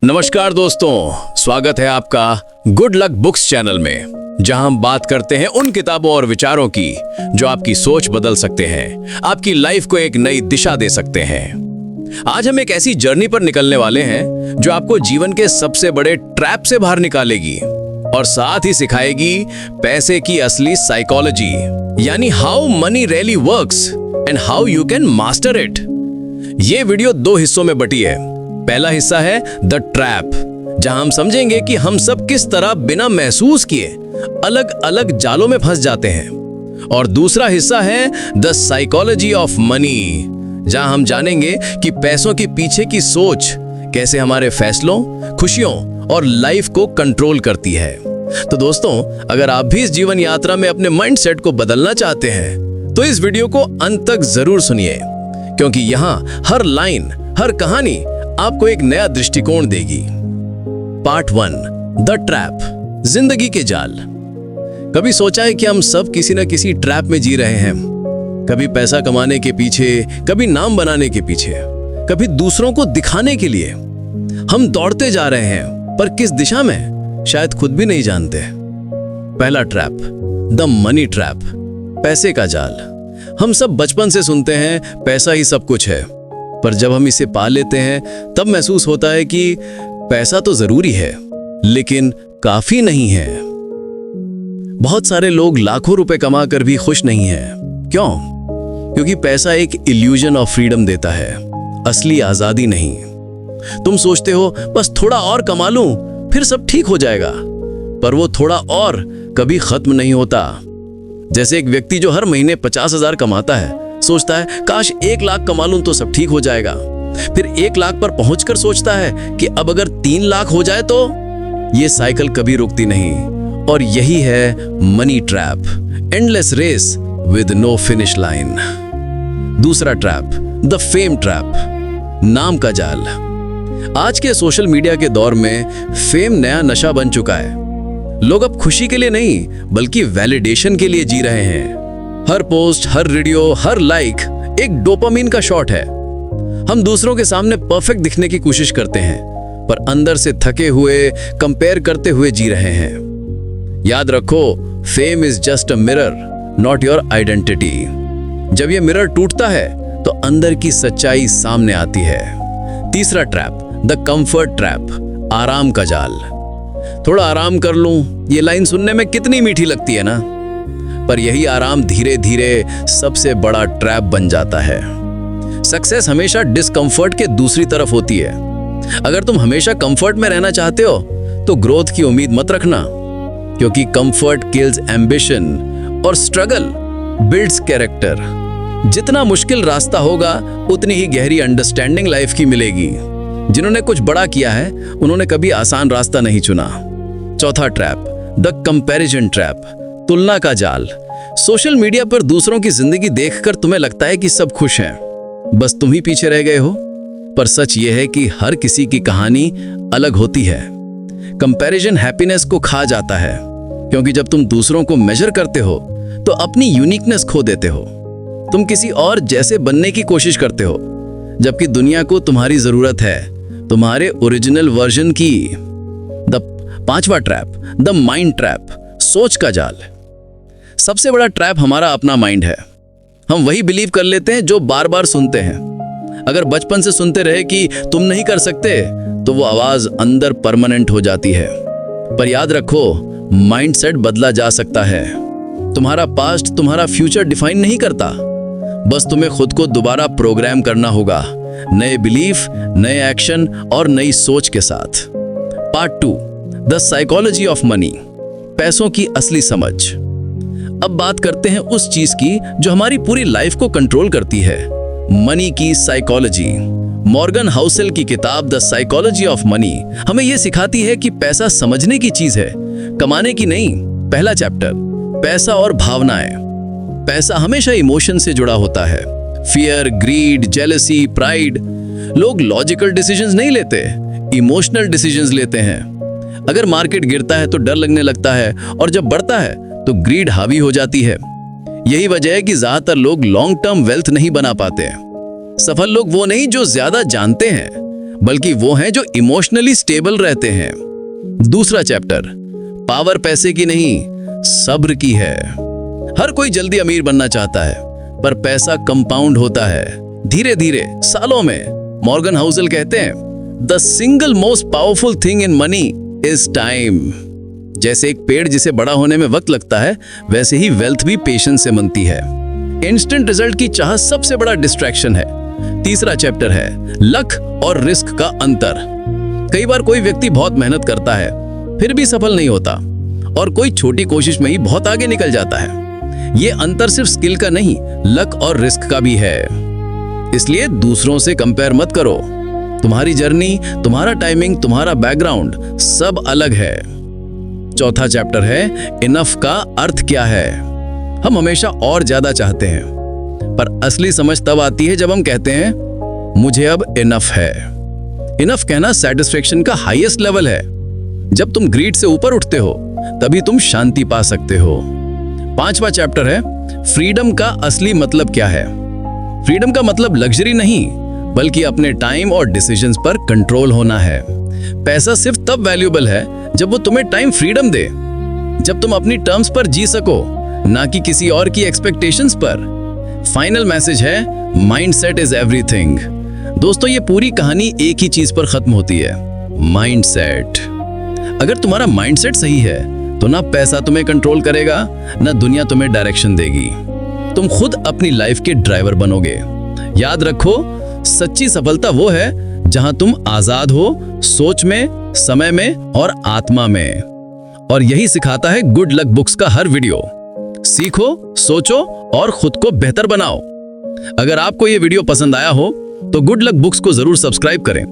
नमस्कार दोस्तों, स्वागत है आपका गुड लक बुक्स चैनल में, जहां हम बात करते हैं उन किताबों और विचारों की जो आपकी सोच बदल सकते हैं, आपकी लाइफ को एक नई दिशा दे सकते हैं। आज हम एक ऐसी जर्नी पर निकलने वाले हैं जो आपको जीवन के सबसे बड़े ट्रैप से बाहर निकालेगी और साथ ही सिखाएगी पैसे की असली साइकोलॉजी, यानी how many really works and how you can master it. ये वीडियो 2 हिस्सों में बटी है। पहला हिस्सा है द ट्रैप, जहां हम समझेंगे कि हम सब किस तरह बिना महसूस किए अलग अलग जालों में फंस जाते हैं, और दूसरा हिस्सा है द साइकोलॉजी ऑफ मनी, जहां हम जानेंगे कि पैसों के पीछे की सोच कैसे हमारे फैसलों, खुशियों और लाइफ को कंट्रोल करती है। तो दोस्तों, अगर आप भी इस जीवन यात्रा में अपने माइंडसेट को बदलना चाहते हैं तो इस वीडियो को अंत तक जरूर सुनिए, क्योंकि यहां हर लाइन, हर कहानी आपको एक नया दृष्टिकोण देगी। पार्ट 1, द ट्रैप, जिंदगी के जाल। कभी सोचा है कि हम सब किसी न किसी ट्रैप में जी रहे हैं? कभी पैसा कमाने के पीछे, कभी नाम बनाने के पीछे, कभी दूसरों को दिखाने के लिए हम दौड़ते जा रहे हैं, पर किस दिशा में शायद खुद भी नहीं जानते। पहला ट्रैप, द मनी ट्रैप, पैसे का जाल। हम सब बचपन से सुनते हैं पैसा ही सब कुछ है, पर जब हम इसे पा लेते हैं तब महसूस होता है कि पैसा तो जरूरी है, लेकिन काफी नहीं है। बहुत सारे लोग लाखों रुपए कमाकर भी खुश नहीं हैं। क्यों? क्योंकि पैसा एक इल्यूजन ऑफ फ्रीडम देता है, असली आजादी नहीं। तुम सोचते हो बस थोड़ा और कमा लूं फिर सब ठीक हो जाएगा, पर वो थोड़ा और कभी खत्म नहीं होता। जैसे एक व्यक्ति जो हर महीने 50,000 कमाता है, सोचता है काश 1 लाख कमा लूं तो सब ठीक हो जाएगा। फिर 1 लाख पर पहुंचकर सोचता है कि अब अगर 3 लाख हो जाए तो। ये साइकिल कभी रुकती नहीं, और यही है money trap, endless race with no finish line. दूसरा ट्रैप, द फेम ट्रैप, नाम का जाल। आज के सोशल मीडिया के दौर में फेम नया नशा बन चुका है। लोग अब खुशी के लिए नहीं बल्कि वैलिडेशन के लिए जी रहे हैं। हर पोस्ट, हर वीडियो, हर लाइक एक डोपामिन का शॉट है। हम दूसरों के सामने परफेक्ट दिखने की कोशिश करते हैं, पर अंदर से थके हुए, कंपेयर करते हुए जी रहे हैं। याद रखो, fame is just a mirror, not your identity. जब ये मिरर टूटता है तो अंदर की सच्चाई सामने आती है। तीसरा ट्रैप, द कंफर्ट ट्रैप, आराम का जाल। थोड़ा आराम कर लूं, ये लाइन सुनने में कितनी मीठी लगती है ना, पर यही आराम धीरे धीरे सबसे बड़ा ट्रैप बन जाता है। सक्सेस हमेशा डिस्कंफर्ट के दूसरी तरफ होती है। अगर तुम हमेशा कंफर्ट में रहना चाहते हो तो ग्रोथ की उम्मीद मत रखना, क्योंकि कंफर्ट किल्स एम्बिशन और स्ट्रगल बिल्ड्स कैरेक्टर। जितना मुश्किल रास्ता होगा उतनी ही गहरी अंडरस्टैंडिंग लाइफ की मिलेगी। जिन्होंने कुछ बड़ा किया है उन्होंने कभी आसान रास्ता नहीं चुना। चौथा ट्रैप, द कंपैरिजन ट्रैप, तुलना का जाल। सोशल मीडिया पर दूसरों की जिंदगी देखकर तुम्हें लगता है कि सब खुश हैं, बस तुम ही पीछे रह गए हो। पर सच यह है कि हर किसी की कहानी अलग होती है। कंपैरिजन हैप्पीनेस को खा जाता है, क्योंकि जब तुम दूसरों को मेजर करते हो तो अपनी यूनिकनेस खो देते हो। तुम किसी और जैसे बनने की कोशिश करते हो, जबकि दुनिया को तुम्हारी जरूरत है तुम्हारे ओरिजिनल वर्जन की। पांचवा ट्रैप, द माइंड ट्रैप, सोच का जाल। सबसे बड़ा ट्रैप हमारा अपना माइंड है। हम वही बिलीव कर लेते हैं जो बार बार सुनते हैं। अगर बचपन से सुनते रहे कि तुम नहीं कर सकते, तो वो आवाज अंदर परमानेंट हो जाती है। पर याद रखो, माइंडसेट बदला जा सकता है। तुम्हारा पास्ट तुम्हारा फ्यूचर डिफाइन नहीं करता, बस तुम्हें खुद को दोबारा प्रोग्राम करना होगा, नए बिलीफ, नए एक्शन और नई सोच के साथ। Part 2, the psychology of money, पैसों की असली समझ। अब बात करते हैं उस चीज की जो हमारी पूरी लाइफ को कंट्रोल करती है, मनी की साइकोलॉजी। मॉर्गन हाउसेल की किताब द साइकोलॉजी ऑफ मनी हमें यह सिखाती है कि पैसा समझने की चीज है, कमाने की नहीं। पहला चैप्टर, पैसा और भावनाएं। पैसा हमेशा इमोशन से जुड़ा होता है, फियर, ग्रीड, जेलसी, प्राइड। लोग लॉजिकल डिसीजंस नहीं लेते, इमोशनल डिसीजंस लेते हैं। अगर मार्केट गिरता है तो डर लगने लगता है, और जब बढ़ता है तो ग्रीड हावी हो जाती है। यही वजह है कि ज्यादातर लोग लॉन्ग टर्म वेल्थ नहीं बना पाते। सफल लोग वो नहीं जो ज्यादा जानते हैं, बल्कि वो हैं जो इमोशनली स्टेबल रहते हैं। दूसरा चैप्टर, पावर पैसे की नहीं, सब्र की है। हर कोई जल्दी अमीर बनना चाहता है, पर पैसा कंपाउंड होता है धीरे धीरे, सालों में। मॉर्गन हाउसल कहते हैं, the single most powerful thing in money is time. जैसे एक पेड़ जिसे बड़ा होने में वक्त लगता है, वैसे ही वेल्थ भी पेशेंस से बनती है। इंस्टेंट रिजल्ट की चाह सबसे बड़ा डिस्ट्रैक्शन है। तीसरा चैप्टर है, लक और रिस्क का अंतर। कई बार कोई व्यक्ति बहुत मेहनत करता है, फिर भी सफल नहीं होता, और कोई छोटी कोशिश में ही बहुत आगे निकल जाता है। ये अंतर सिर्फ स्किल का नहीं, लक और रिस्क का भी है। इसलिए दूसरों से कंपेयर मत करो। तुम्हारी जर्नी, तुम्हारा टाइमिंग, तुम्हारा बैकग्राउंड सब अलग है। चौथा चैप्टर है, इनफ का अर्थ क्या है। हम हमेशा और ज्यादा चाहते हैं, पर असली समझ तब आती है जब हम कहते हैं, मुझे अब इनफ है। इनफ कहना सैटिस्फैक्शन का हाईएस्ट लेवल है। जब तुम ग्रीड से ऊपर उठते हो, तभी तुम शांति पा सकते हो। पांचवा चैप्टर है, फ्रीडम का असली मतलब क्या है। फ्रीडम का मतलब लग्जरी नहीं, बल्कि अपने टाइम और डिसीजंस पर कंट्रोल होना है। पैसा सिर्फ तब वैल्यूएबल है जब वो तुम्हें टाइम फ्रीडम दे, जब तुम अपनी टर्म्स पर जी सको, ना कि किसी और की एक्सपेक्टेशंस पर। फाइनल मैसेज है, माइंडसेट इज एवरीथिंग। दोस्तों, ये पूरी कहानी एक ही चीज पर खत्म होती है, माइंडसेट। अगर तुम्हारा माइंडसेट सही है, तो ना पैसा तुम्हें कंट्रोल करेगा, ना दुनिया तुम्हें डायरेक्शन देगी। तुम खुद अपनी लाइफ के ड्राइवर बनोगे। याद रखो, सच्ची सफलता वो है जहां तुम आजाद हो, सोच में, समय में और आत्मा में। और यही सिखाता है गुड लक बुक्स का हर वीडियो। सीखो, सोचो और खुद को बेहतर बनाओ। अगर आपको ये वीडियो पसंद आया हो, तो गुड लक बुक्स को जरूर सब्सक्राइब करें